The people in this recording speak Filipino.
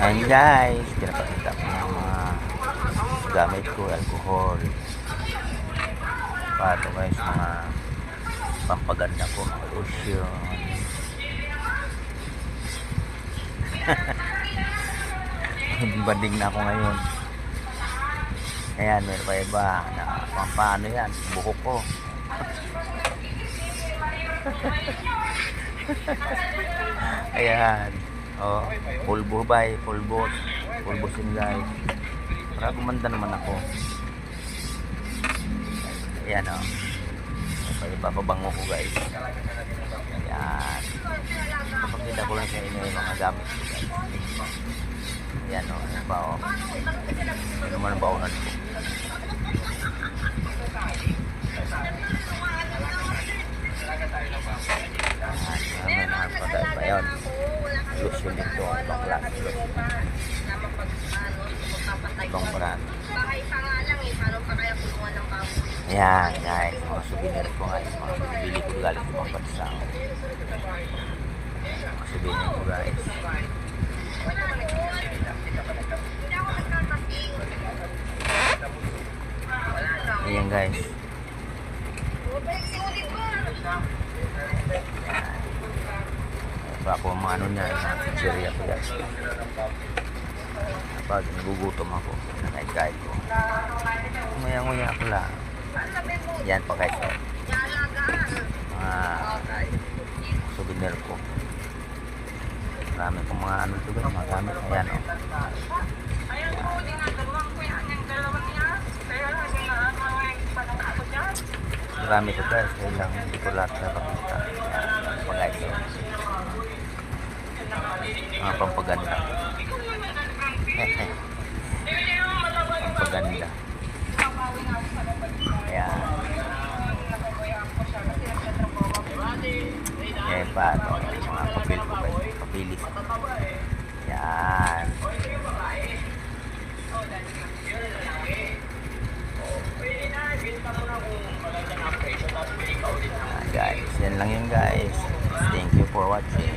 Ayan guys, pinapakita ko ng mga gamit ko, alcohol. Pato guys, mga pampaganda ko, lotion. Banding na ako ngayon. Ayan, meron pa iba na paano yan, buhok ko. Ayan, oh, pulbo bay, pulbo sin guys, para gumanda naman ako. Ayan, oh, iba pabango ko guys. Ayan, papakita ko lang sa inyo yung mga gamit ko guys. Ayan, oh, ano ba, oh, ano naman ang baunan ko. Ayan, nakapagay pa yun. Lotion dito, baklas lotion. Ibang brand. Ayan guys, mga souvenir ko guys, mga binibili ko galing ibang bansa. Mga souvenir ko guys. Ayan guys. Ako mga ano niya, mga pizzeria ko yan. Kapag nagugutom ako, nakain-kain ko. Nguya-nguya ako lang. Yan pa guys. Mga souvenir ko. Marami kong mga ano ito guys, mga gamit. Ayan o. Marami ito guys, kaya lang hindi ko lahat napakita. Ayan pa guys. Mga pampaganda. Pampaganda. Ayan. Ayan pa ito. Mga papel ko ba? Papilis. Ayan. Guys, yan lang yun guys. Thank you for watching.